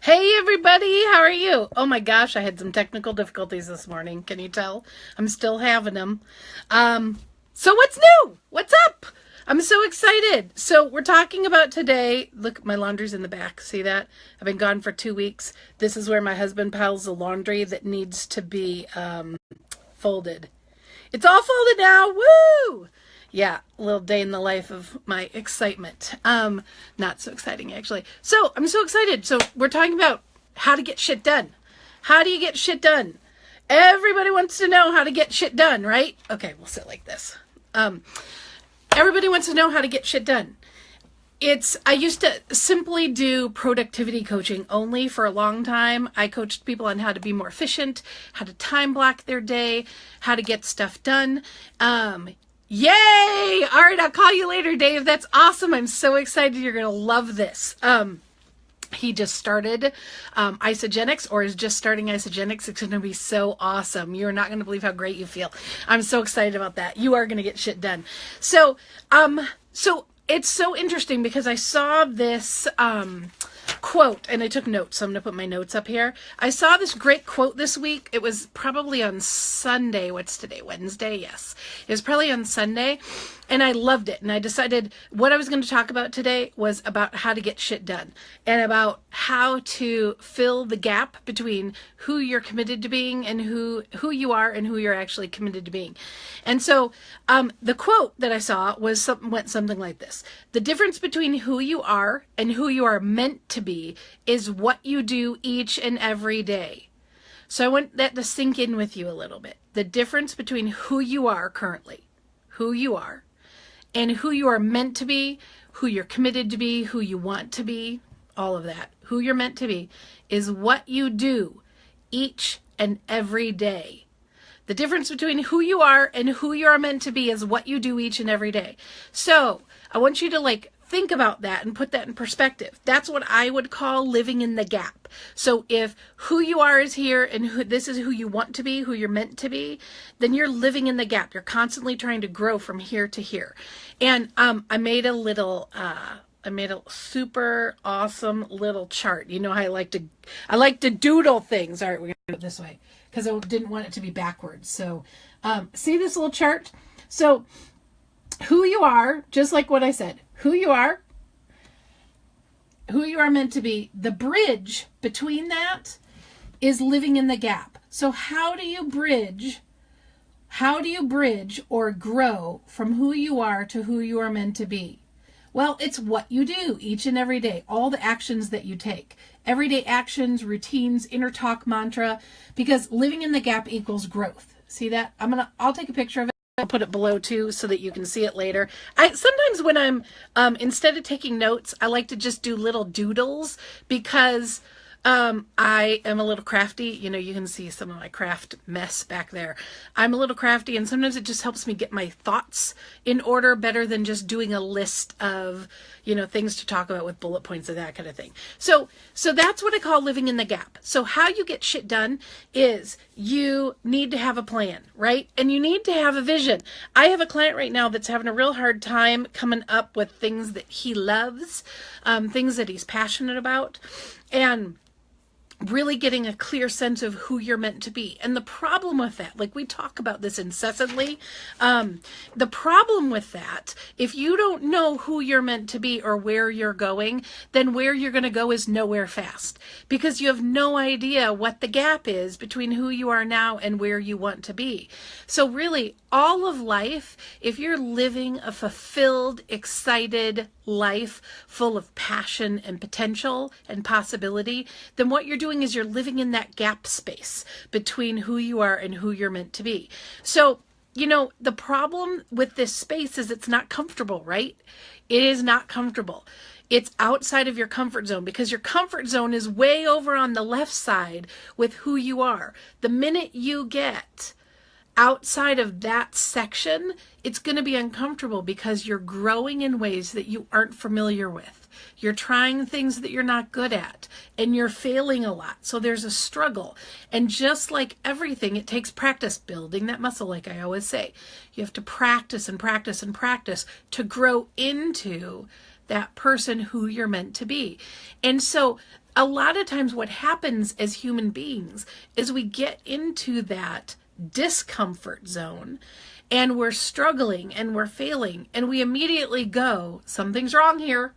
Hey everybody, how are you? Oh my gosh, I had some technical difficulties this morning. Can you tell? I'm still having them. So what's new? What's up? I'm so excited. So we're talking about today. Look, my laundry's in the back. See that? I've been gone for 2 weeks. This is where my husband piles the laundry that needs to be folded. It's all folded now. Woo! Yeah, a little day in the life of my excitement. Not so exciting actually. So I'm so excited. So we're talking about how to get shit done. How do you get shit done? Everybody wants to know how to get shit done, right? Okay, we'll sit like this. Everybody wants to know how to get shit done. I used to simply do productivity coaching only for a long time. I coached people on how to be more efficient, how to time block their day, how to get stuff done. Yay! All right, I'll call you later, Dave. That's awesome. I'm so excited. You're going to love this. He just started Isagenix, or is just starting Isagenix. It's going to be so awesome. You're not going to believe how great you feel. I'm so excited about that. You are going to get shit done. So it's so interesting because I saw this quote, and I took notes, so I'm going to put my notes up here. I saw this great quote this week. It was probably on Sunday. What's today? Wednesday? Yes. It was probably on Sunday, and I loved it. And I decided what I was going to talk about today was about how to get shit done and about how to fill the gap between who you're committed to being and who you are and who you're actually committed to being. And so the quote that I saw went something like this. The difference between who you are and who you are meant to be is what you do each and every day. So I want that to sink in with you a little bit. The difference between who you are currently, who you are, and who you are meant to be, who you're committed to be, who you want to be, all of that. Who you're meant to be is what you do each and every day. The difference between who you are and who you are meant to be is what you do each and every day. So I want you to think about that and put that in perspective. That's what I would call living in the gap. So if who you are is here and this is who you want to be, who you're meant to be, then you're living in the gap. You're constantly trying to grow from here to here. And I made a super awesome little chart. You know how I like to doodle things. All right, we're going to do it this way because I didn't want it to be backwards. So see this little chart? So who you are, just like what I said, who you are meant to be, the bridge between that is living in the gap. So how do you bridge or grow from who you are to who you are meant to be? Well, it's what you do each and every day, all the actions that you take, everyday actions, routines, inner talk mantra, because living in the gap equals growth. See that? I'll take a picture of it. I'll put it below too so that you can see it later. Sometimes when I'm instead of taking notes, I like to just do little doodles because I am a little crafty. You know, you can see some of my craft mess back there. I'm a little crafty, and sometimes it just helps me get my thoughts in order better than just doing a list of, things to talk about with bullet points and that kind of thing. So that's what I call living in the gap. So how you get shit done is you need to have a plan, right? And you need to have a vision. I have a client right now that's having a real hard time coming up with things that he loves, things that he's passionate about, and really getting a clear sense of who you're meant to be. And the problem with that, we talk about this incessantly, the problem with that, if you don't know who you're meant to be or where you're going, then where you're going to go is nowhere fast, because you have no idea what the gap is between who you are now and where you want to be. So really, all of life, if you're living a fulfilled, excited life full of passion and potential and possibility, then what you're doing is you're living in that gap space between who you are and who you're meant to be. So, the problem with this space is it's not comfortable, right? It is not comfortable. It's outside of your comfort zone because your comfort zone is way over on the left side with who you are. The minute you get outside of that section, it's going to be uncomfortable because you're growing in ways that you aren't familiar with. You're trying things that you're not good at, and you're failing a lot. So there's a struggle. And just like everything, it takes practice building that muscle, like I always say. You have to practice and practice and practice to grow into that person who you're meant to be. And so a lot of times what happens as human beings is we get into that discomfort zone and we're struggling and we're failing and we immediately go, something's wrong here.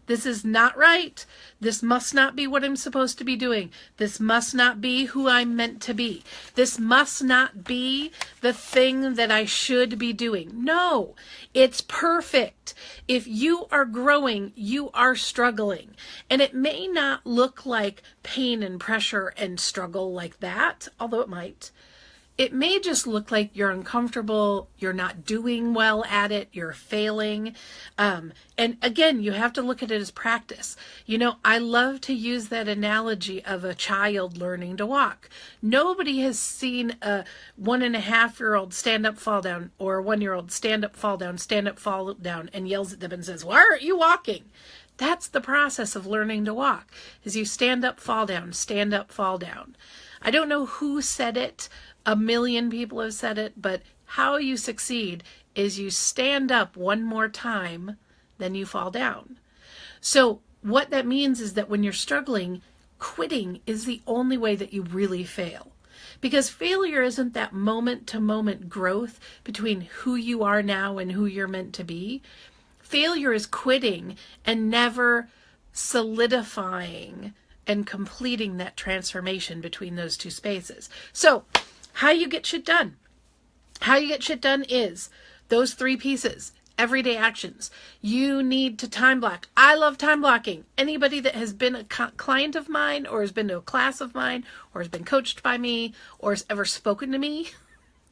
This is not right. This must not be what I'm supposed to be doing. This must not be who I'm meant to be. This must not be the thing that I should be doing. No, it's perfect. If you are growing, you are struggling. And it may not look like pain and pressure and struggle like that, although it might. It may just look like you're uncomfortable, you're not doing well at it, you're failing. And again, you have to look at it as practice. You know, I love to use that analogy of a child learning to walk. Nobody has seen a 1.5-year-old stand up, fall down, or a 1-year-old stand up, fall down, and yells at them and says, "Why aren't you walking?" That's the process of learning to walk, is you stand up, fall down, stand up, fall down. I don't know who said it. A million people have said it, but how you succeed is you stand up one more time, then you fall down. So what that means is that when you're struggling, quitting is the only way that you really fail. Because failure isn't that moment-to-moment growth between who you are now and who you're meant to be. Failure is quitting and never solidifying and completing that transformation between those two spaces. So how you get shit done. How you get shit done is those 3 pieces, everyday actions. You need to time block. I love time blocking. Anybody that has been a client of mine or has been to a class of mine or has been coached by me or has ever spoken to me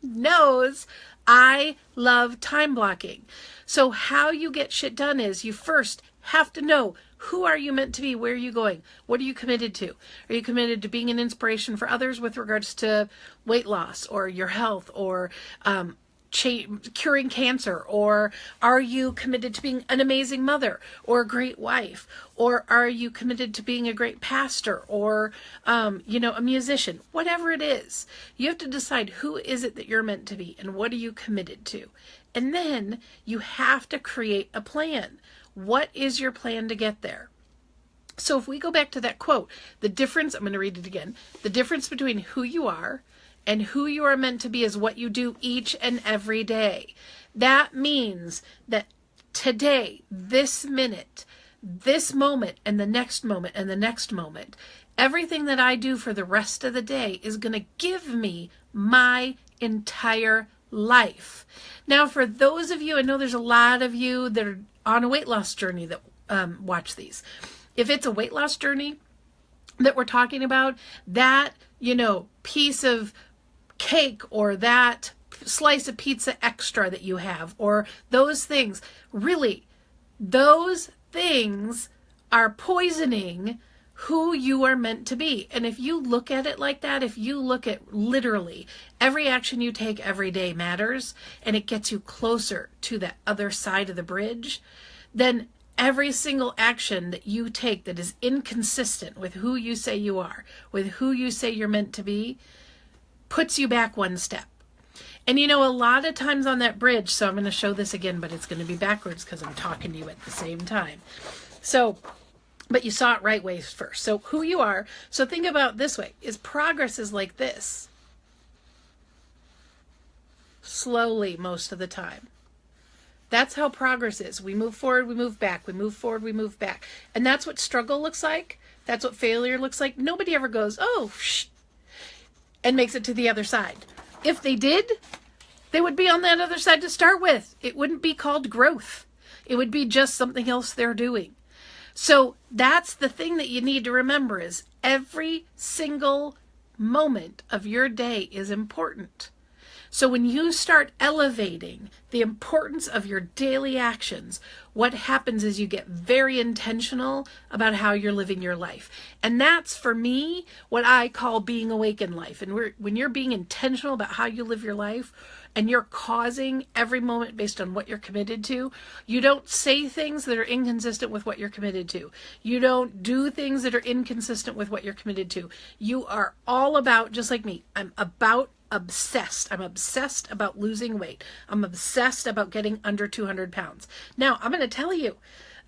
knows I love time blocking. So how you get shit done is you first have to know, who are you meant to be? Where are you going? What are you committed to? Are you committed to being an inspiration for others with regards to weight loss or your health or curing cancer? Or are you committed to being an amazing mother or a great wife? Or are you committed to being a great pastor or, a musician? Whatever it is, you have to decide who is it that you're meant to be and what are you committed to? And then you have to create a plan. What is your plan to get there? So if we go back to that quote, I'm going to read it again. The difference between who you are and who you are meant to be is what you do each and every day. That means that today, this minute, this moment, and the next moment, and the next moment, everything that I do for the rest of the day is going to give me my entire life. Now, for those of you, I know there's a lot of you that are on a weight loss journey that watch these. If it's a weight loss journey that we're talking about, that, piece of cake or that slice of pizza extra that you have, or those things, really, those things are poisoning who you are meant to be. And if you look at it like that, if you look at literally every action you take every day matters and it gets you closer to that other side of the bridge, then every single action that you take that is inconsistent with who you say you are, with who you say you're meant to be, puts you back one step. And a lot of times on that bridge, so I'm going to show this again, but it's going to be backwards because I'm talking to you at the same time. But you saw it right way first. So who you are. So think about this way, is progress is like this. Slowly most of the time. That's how progress is. We move forward, we move back. We move forward, we move back. And that's what struggle looks like. That's what failure looks like. Nobody ever goes, and makes it to the other side. If they did, they would be on that other side to start with. It wouldn't be called growth. It would be just something else they're doing. So that's the thing that you need to remember, is every single moment of your day is important. So when you start elevating the importance of your daily actions, what happens is you get very intentional about how you're living your life. And that's, for me, what I call being awake in life. And when you're being intentional about how you live your life, and you're causing every moment based on what you're committed to, you don't say things that are inconsistent with what you're committed to. You don't do things that are inconsistent with what you're committed to. You are all about, just like me, I'm obsessed. I'm obsessed about losing weight. I'm obsessed about getting under 200 pounds. Now, I'm going to tell you,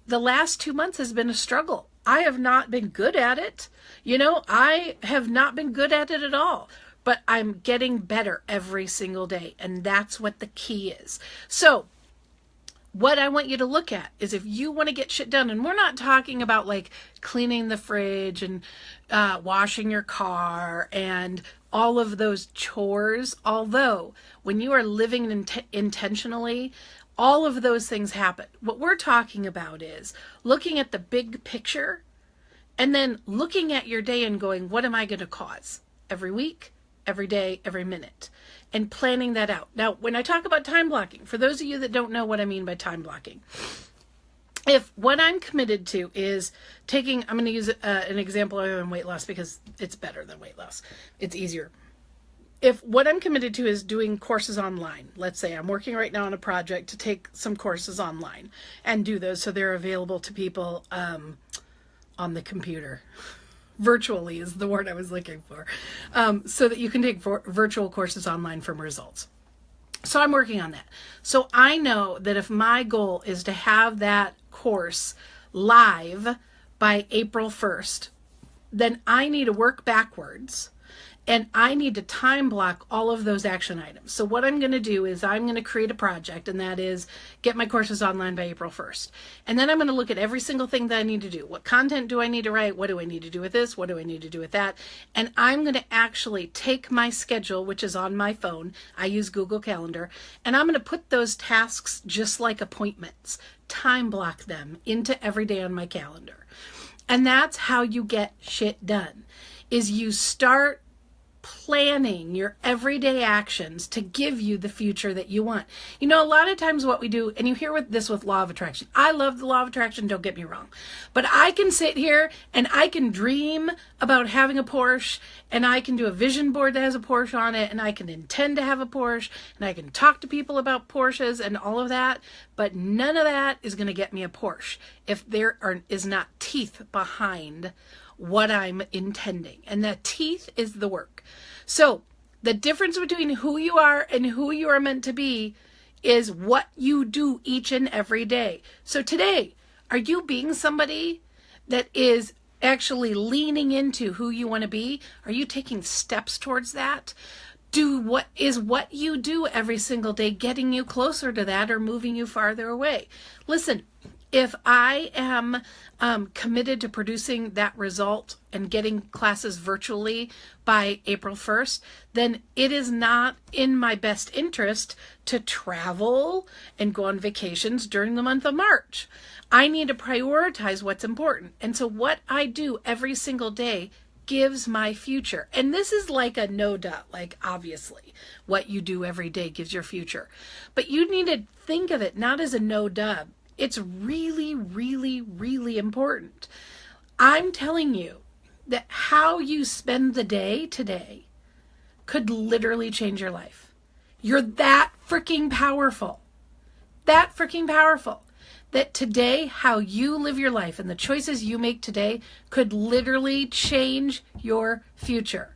the last 2 months has been a struggle. I have not been good at it. I have not been good at it at all, but I'm getting better every single day. And that's what the key is. So what I want you to look at is, if you want to get shit done, and we're not talking about like cleaning the fridge and washing your car and all of those chores, although when you are living intentionally, all of those things happen. What we're talking about is looking at the big picture and then looking at your day and going, what am I going to cause every week, every day, every minute, and planning that out. Now, when I talk about time blocking, for those of you that don't know what I mean by time blocking, if what I'm committed to is taking, I'm going to use an example other than weight loss because it's better than weight loss. It's easier. If what I'm committed to is doing courses online, let's say I'm working right now on a project to take some courses online and do those so they're available to people on the computer. Virtually is the word I was looking for. So that you can take virtual courses online from results. So I'm working on that. So I know that if my goal is to have that course live by April 1st, then I need to work backwards. And I need to time block all of those action items. So what I'm going to do is I'm going to create a project, and that is get my courses online by April 1st. And then I'm going to look at every single thing that I need to do. What content do I need to write? What do I need to do with this? What do I need to do with that? And I'm going to actually take my schedule, which is on my phone. I use Google Calendar. And I'm going to put those tasks just like appointments, time block them into every day on my calendar. And that's how you get shit done, is you start planning your everyday actions to give you the future that you want. A lot of times what we do, and you hear with law of attraction. I love the law of attraction, don't get me wrong. But I can sit here and I can dream about having a Porsche, and I can do a vision board that has a Porsche on it, and I can intend to have a Porsche, and I can talk to people about Porsches and all of that, but none of that is going to get me a Porsche if there is not teeth behind what I'm intending. And the teeth is the work. So the difference between who you are and who you are meant to be is what you do each and every day. So today, are you being somebody that is actually leaning into who you want to be? Are you taking steps towards that? What you do every single day getting you closer to that or moving you farther away? Listen, if I am committed to producing that result and getting classes virtually by April 1st, then it is not in my best interest to travel and go on vacations during the month of March. I need to prioritize what's important. And so what I do every single day gives my future. And this is like a no doubt, like obviously what you do every day gives your future. But you need to think of it not as a no dub. It's really, really, really important. I'm telling you that how you spend the day today could literally change your life. You're that freaking powerful. That freaking powerful. That today, how you live your life and the choices you make today could literally change your future.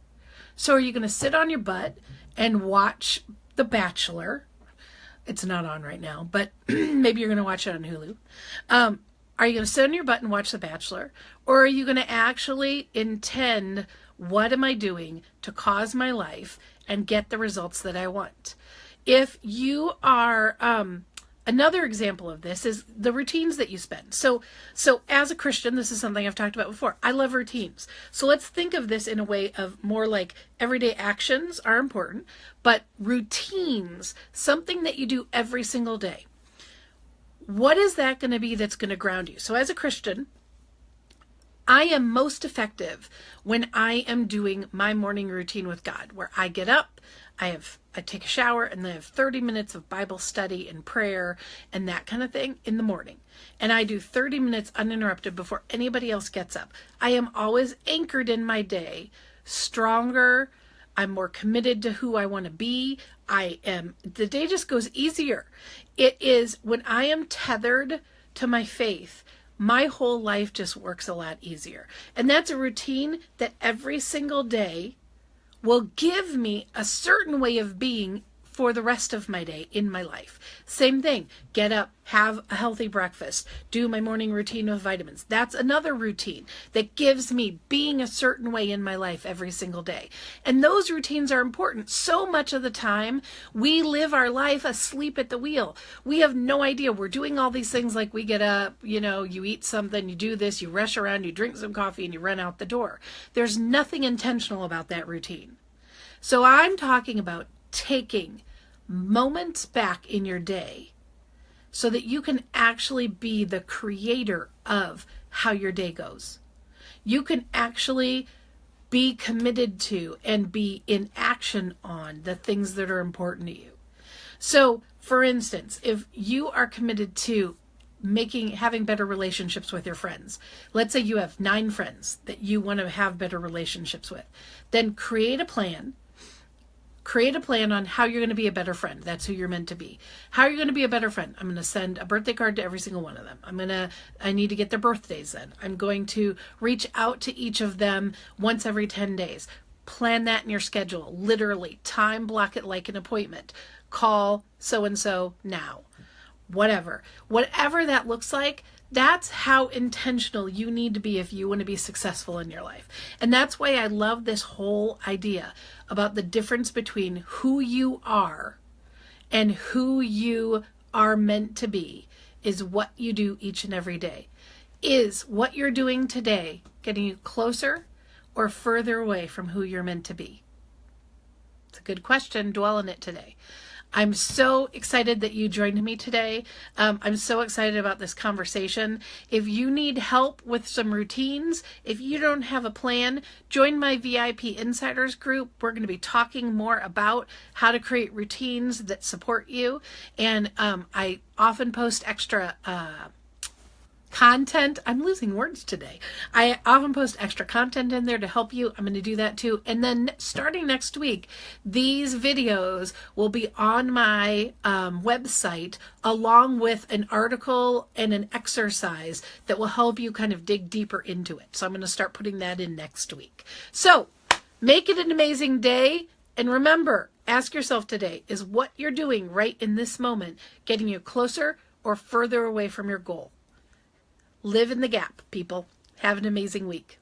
So are you going to sit on your butt and watch The Bachelor? It's not on right now, but maybe you're going to watch it on Hulu. Are you going to sit on your butt and watch The Bachelor? Or are you going to actually intend, what am I doing to cause my life and get the results that I want? If you are, another example of this is the routines that you spend. So as a Christian, this is something I've talked about before. I love routines. So let's think of this in a way of more like everyday actions are important, but routines, something that you do every single day. What is that going to be that's going to ground you? So as a Christian, I am most effective when I am doing my morning routine with God, where I get up, I take a shower, and then I have 30 minutes of Bible study and prayer and that kind of thing in the morning. And I do 30 minutes uninterrupted before anybody else gets up. I am always anchored in my day, stronger. I'm more committed to who I want to be. The day just goes easier. It is when I am tethered to my faith, my whole life just works a lot easier. And that's a routine that every single day will give me a certain way of being for the rest of my day in my life. Same thing, get up, have a healthy breakfast, do my morning routine with vitamins. That's another routine that gives me being a certain way in my life every single day. And those routines are important. So much of the time, we live our life asleep at the wheel. We have no idea. We're doing all these things like we get up, you eat something, you do this, you rush around, you drink some coffee, and you run out the door. There's nothing intentional about that routine. So I'm talking about taking moments back in your day so that you can actually be the creator of how your day goes. You can actually be committed to and be in action on the things that are important to you. So, for instance, if you are committed to having better relationships with your friends, let's say you have 9 friends that you want to have better relationships with, then create a plan on how you're going to be a better friend. That's who you're meant to be. How are you going to be a better friend? I'm going to send a birthday card to every single one of them. I need to get their birthdays then. I'm going to reach out to each of them once every 10 days. Plan that in your schedule. Literally, time block it like an appointment. Call so-and-so now. Whatever that looks like, that's how intentional you need to be if you want to be successful in your life. And that's why I love this whole idea about the difference between who you are and who you are meant to be is what you do each and every day. Is what you're doing today getting you closer or further away from who you're meant to be? It's a good question. Dwell on it today. I'm so excited that you joined me today. I'm so excited about this conversation. If you need help with some routines, if you don't have a plan, join my VIP Insiders group. We're going to be talking more about how to create routines that support you. And I often post extra content. I'm losing words today. I often post extra content in there to help you. I'm going to do that too. And then starting next week, these videos will be on my website along with an article and an exercise that will help you kind of dig deeper into it. So I'm going to start putting that in next week. So make it an amazing day. And remember, ask yourself today, is what you're doing right in this moment getting you closer or further away from your goal? Live in the gap, people. Have an amazing week.